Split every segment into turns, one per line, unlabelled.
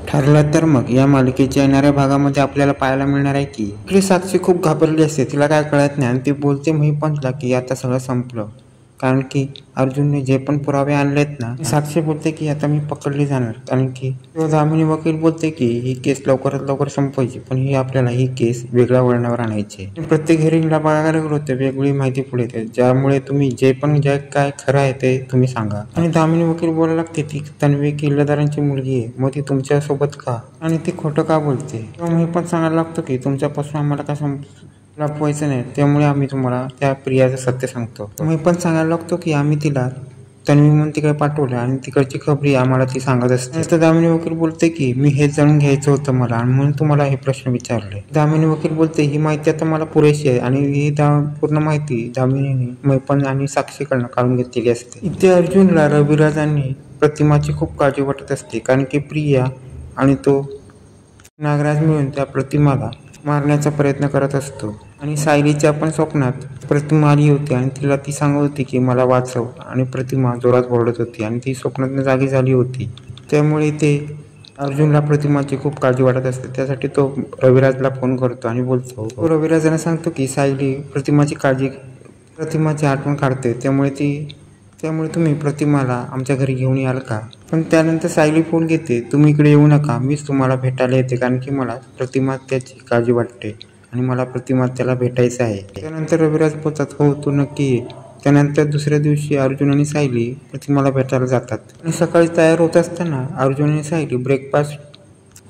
ठरलं तर मग या मालिकेच्या येणाऱ्या भागामध्ये आपल्याला पाहायला मिळणार आहे की इकडे साक्षी खूप घाबरली असते, तिला काय कळत नाही आणि ती बोलते महिपंतला की आता सगळं संपलं, कारण की अर्जुनने जे पण पुरावे आणलेत ना. साक्षी बोलते की आता मी पकडली जाणार, कारण की दामिनी वकील बोलते की ही केस लवकरात लवकर संपवायची, पण ही आपल्याला ही केस वेगळ्या वळणावर आणायची. प्रत्येक हिअरिंगला बघायला गेलो तर वेगळी माहिती पुढे येते, ज्यामुळे तुम्ही जे काय खरं आहे ते तुम्ही सांगा. आणि दामिनी वकील बोलायला लागते ती तन्वी किल्लेदारांची मुलगी आहे, मग ती तुमच्या सोबत का आणि ती खोटं का बोलते. मी पण सांगायला लागतो की तुमच्यापासून आम्हाला काय लपवायचं नाही, त्यामुळे आम्ही तुम्हाला त्या प्रियाचं सत्य सांगतो. मी पण सांगायला लागतो की आम्ही तिला तन्वी म्हणून तिकडे पाठवलं आणि तिकडची खबरी आम्हाला ती सांगत असते. तर दामिनी वकील बोलते की मी हे जाणून घ्यायचं होतं मला, आणि म्हणून तुम्हाला हे प्रश्न विचारले. दामिनी वकील बोलते ही माहिती आता मला पुरेशी आहे, आणि ही पूर्ण माहिती दामिनीने मैपन आणि साक्षीकडनं काढून घेतलेली असते. इथे अर्जुनला रविराजांनी प्रतिमाची खूप काळजी वाटत असते, कारण की प्रिया आणि तो नागराज मिळून त्या प्रतिमाला मारण्याचा प्रयत्न करत असतो. आणि सायलीच्या पण स्वप्नात प्रतिमा आली होती आणि तिला ती सांगत होती की मला वाचव, आणि प्रतिमा जोरात ओरडत होती आणि ती स्वप्नातून जागी झाली होती. त्यामुळे ते अर्जुनला प्रतिमाची खूप काळजी वाटत असते, त्यासाठी तो रविराजला फोन करतो आणि बोलतो. तो रविराजांना सांगतो की सायली प्रतिमाची आठवण काढते, त्यामुळे तुम्ही प्रतिमाला आमच्या घरी घेऊन याल का. पण त्यानंतर सायली फोन घेते, तुम्ही इकडे येऊ नका, मीच तुम्हाला भेटायला येते, कारण की मला प्रतिमा त्याची काळजी वाटते आणि मला प्रतिमा त्याला भेटायचं आहे. त्यानंतर रविराज बोलतात हो तू नक्की ये. त्यानंतर दुसऱ्या दिवशी अर्जुन आणि सायली प्रतिमाला भेटायला जातात. आणि सकाळी तयार होत असताना अर्जुन आणि सायली ब्रेकफास्ट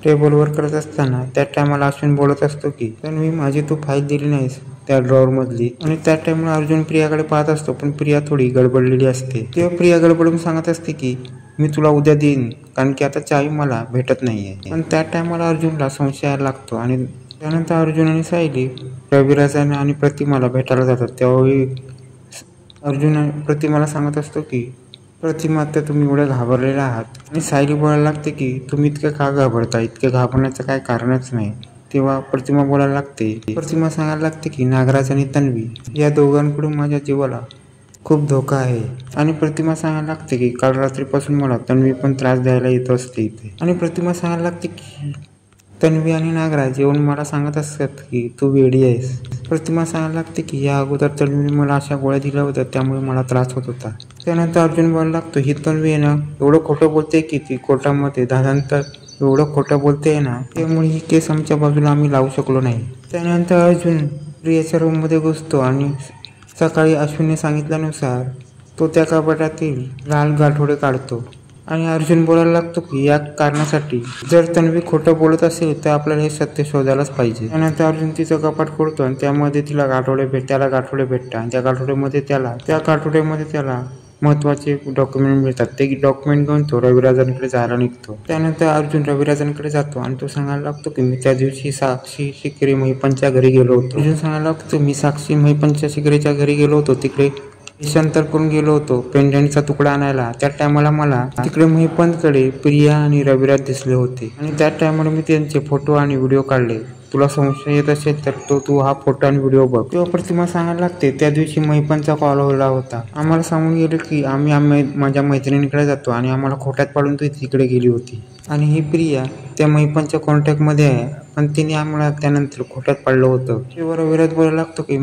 टेबलवर करत असताना त्या टायमाला अश्विन बोलत असतो की तन्वी माझी तू फाईल दिली नाहीस त्या ड्रॉवर मधली. आणि त्या टाइमला अर्जुन प्रियाकडे पाहत असतो, पण प्रिया थोडी गडबडलेली असते. तेव्हा प्रिया गडबडून सांगत असते की मी तुला उद्या देईन, कारण की आता चावी मला भेटत नाहीये. पण त्या टायमाला अर्जुनला संशय यायला लागतो, आणि त्यानंतर अर्जुन आणि सायली रविराजांना आणि प्रतिमाला भेटायला जातात. त्यावेळी अर्जुन प्रतिमाला सांगत असतो की प्रतिमा आता तुम्ही एवढे घाबरलेले आहात. आणि सायली बोलायला लागते की तुम्ही इतकं का घाबरता, इतकं घाबरण्याचं काय कारणच नाही. तेव्हा प्रतिमा बोलायला लागते, प्रतिमा सांगायला लागते की नागराज आणि तन्वी या दोघांकडून माझ्या जीवाला खूप धोका आहे. आणि प्रतिमा सांगायला लागते की काल रात्रीपासून मला तन्वी पण त्रास द्यायला येत असते इथे. आणि प्रतिमा सांगायला लागते की तन्वी आणि नागराज येऊन मला सांगत असतात की तू वेडी आहेस. प्रतिमा सांगायला लागते की या अगोदर तन्वीने मला अशा गोळ्या दिल्या होत्या, त्यामुळे मला त्रास होत होता. त्यानंतर अर्जुन बोलायला लागतो ही तन्वी आहे ना एवढं खोटं बोलते की ती कोर्टामध्ये दादांतर एवढं खोटं बोलते ना, त्यामुळे ही केस आमच्या बाजूला आम्ही लावू शकलो नाही. त्यानंतर अर्जुन प्रियाच्या रूममध्ये घुसतो आणि सकाळी अश्विनने सांगितल्यानुसार तो त्या कपाटातील लाल गाठोडे काढतो. आणि अर्जुन बोलायला लागतो की या कारणासाठी जर तन्वी खोटं बोलत असेल तर आपल्याला हे सत्य शोधायलाच पाहिजे. त्यानंतर अर्जुन तिचं कपाट खोलतो आणि त्यामध्ये त्याला गाठोडे भेटतात, आणि त्या गाठोड्यामध्ये त्याला महत्वाचे डॉक्युमेंट मिळतात. ते डॉक्युमेंट घेऊन तो रविराजांकडे जायला निघतो. त्यानंतर अर्जुन रविराजांकडे जातो आणि तो सांगायला लागतो की मी त्या दिवशी साक्षी शिकरे महिपंच्या घरी गेलो होतो. अर्जुन सांगायला लागतो मी साक्षी महिपंच्या शिकरेच्या घरी गेलो होतो, तिकडे देशांतर करून गेलो होतो पेंडंटचा तुकडा आणायला. त्या टायमाला मला तिकडे महिपंतकडे प्रिया आणि रविराज दिसले होते, आणि त्या टायमाला मी त्यांचे फोटो आणि व्हिडिओ काढले. तुला संशय येत असेल तर तू हा फोटो आणि व्हिडिओ बघ. तेव्हा प्रतिमा सांगायला लागते त्या दिवशी महिपंतचा कॉल होला होता, आम्हाला सांगून गेले की आम्ही माझ्या मैत्रिणीकडे जातो, आणि आम्हाला खोट्यात पाडून तू तिकडे गेली होती. आणि ही प्रिया त्या महिपंतच्या कॉन्टॅक्टमध्ये आहे, पण तिने आम्हाला त्यानंतर खोट्यात पाडलं होतं. तेव्हा रविराज बोलायला लागतो की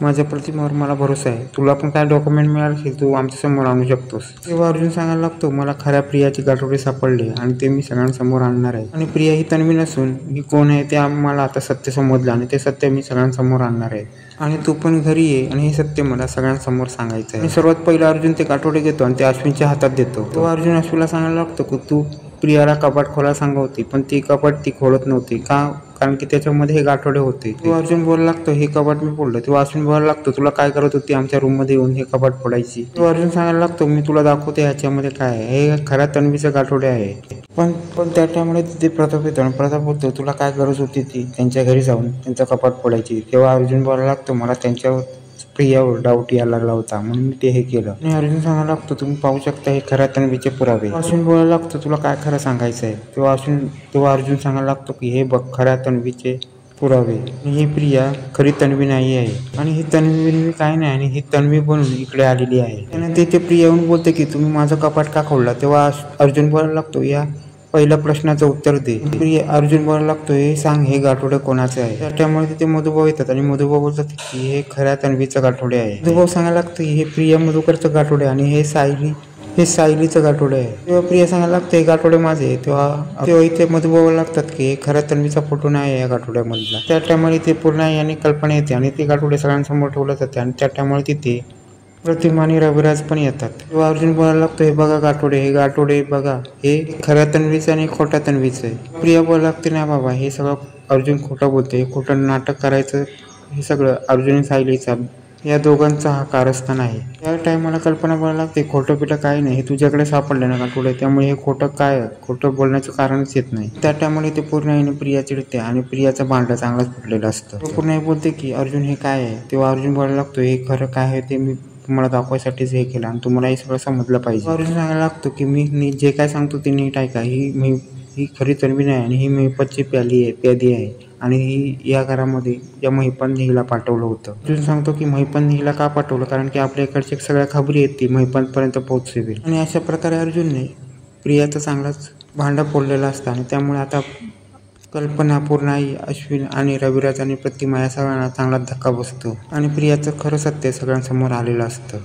माझ्या प्रतिमेवर मला भरोसा आहे, तुला पण काय डॉक्युमेंट मिळाले की तू आमच्या समोर आणू शकतोस. तेव्हा अर्जुन सांगायला लागतो मला खऱ्या प्रियाची गाठोडे सापडले आणि ते मी सगळ्यांसमोर आणणार आहे, आणि प्रिया ही तन्वी नसून ही कोण आहे ते आम्हाला आता सत्य समजलं, आणि ते सत्य मी सगळ्यांसमोर आणणार आहे, आणि तू पण घरी ये आणि हे सत्य मला सगळ्यांसमोर सांगायचं आहे. आणि सर्वात पहिला अर्जुन ते गाठोडे घेतो आणि ते अश्विनच्या हातात देतो. तेव्हा अर्जुन अश्विनला सांगायला लागतो की तू प्रियाला कपाट खोलायला सांगत, पण ती कपाट ती खोलत नव्हती का, कारण की त्याच्यामध्ये हे गाठोडे होते. तेव्हा अर्जुन बोलायला लागतो हे कपाट मी फोडलं. तेव्हा अश्विन बोलायला लागतो तुला काय करत होती आमच्या रूम मध्ये येऊन हे कपाट फोडायची. तेव्हा अर्जुन सांगायला लागतो मी तुला दाखवते ह्याच्यामध्ये काय आहे, हे खऱ्या तन्वीचे गाठोडे आहे. पण त्या टायमाला तिथे प्रताप येतो आणि प्रताप बोलतो तुला काय गरज होती ती त्यांच्या घरी जाऊन त्यांचं कपाट फोडायची. तेव्हा अर्जुन बोलायला लागतो मला त्यांच्यावर प्रियावर डाऊट यायला लागला होता, म्हणून मी ते हे केलं. आणि अर्जुन सांगायला लागतो तुम्ही पाहू शकता हे खऱ्या तन्वीचे पुरावे. अश्विन बोलायला लागतो तुला काय खरं सांगायचं आहे. तेव्हा अर्जुन सांगायला लागतो की हे बघ खऱ्या तन्वीचे पुरावे, ही प्रिया खरी तन्वी नाही आहे, आणि ही तन्वी काय नाही, आणि ही तन्वी बनून इकडे आलेली आहे. त्यानंतर ते प्रिया येऊन बोलते की तुम्ही माझं कपाट का खोलला. तेव्हा अर्जुन बोलायला लागतो या पहिल्या प्रश्नाचं उत्तर दे. अर्जुन बोलायला लागतो, हे सांग हे गाठोडे कोणाचे आहे. त्यामुळे तिथे मधुभाऊ येतात आणि मधुभाऊ बोलतात की हे खऱ्या तन्वीचं गाठोडे आहे. मधुभाऊ सांगायला लागतं की हे प्रिया मधुकरचं गाठोडे आणि हे सायलीचं गाठोडे आहे. तेव्हा प्रिया सांगायला लागतं हे गाठोडे माझे. तेव्हा इथे मधुभाऊ लागतात की हे खऱ्या तन्वीचा फोटो नाही या गाठोड्यामधला. त्या टायमाला इथे पूर्ण याने कल्पना येते आणि ते गाठोडे सगळ्यांसमोर ठेवलं जाते आणि त्या टायमाला तिथे प्रतिमा आणि रविराज पण येतात. तेव्हा अर्जुन बोलायला लागतो, हे बघा गाठोडे, हे गाठोडे बघा, हे खऱ्या तन्वीचं आणि खोट्या तन्वीचं आहे. प्रिया बोलायला लागते, नाही बाबा हे सगळं अर्जुन खोटं बोलते, हे खोटं नाटक करायचं हे सगळं अर्जुन सायलीचा या दोघांचा हा कारस्थान आहे. त्या टायमाला कल्पना बोलायला लागते, खोटं पिठं काही नाही, हे तुझ्याकडे सापडलं ना गाठोडे, त्यामुळे हे खोटं बोलण्याचं कारणच येत नाही. त्या टायमाला ते पूर्ण प्रिया चिडते आणि प्रियाचं भांडं चांगलंच फुटलेलं असतं. पूर्ण बोलते की अर्जुन हे काय आहे. तेव्हा अर्जुन बोलायला लागतो, हे खरं काय आहे ते मी तुम्हाला दाखवायसाठीच हे केलं आणि तुम्हाला हे सगळं समजलं पाहिजे. अर्जुन सांगायला लागतो की मी जे काय सांगतो ते नीट ऐका, ही खरी तन्वी नाही आणि ही महिपतची प्यादी आहे आणि ही या घरामध्ये या महिपतने हिला पाठवलं होतं. अर्जुन सांगतो की महिपतने हिला का पाठवलं, कारण की आपल्या इकडच्या सगळ्या खबरी आहेत ती महिपतपर्यंत पोहोचवेल. आणि अशा प्रकारे अर्जुनने प्रियाचा चांगलाच भांडा फोडलेला असतं आणि त्यामुळे आता कल्पना, पूर्णाई, अश्विन आणि रविराज आणि प्रतिमा या सगळ्यांना चांगला धक्का बसतो आणि प्रियाचं खरं सत्य सगळ्यांसमोर आलेलं असतं.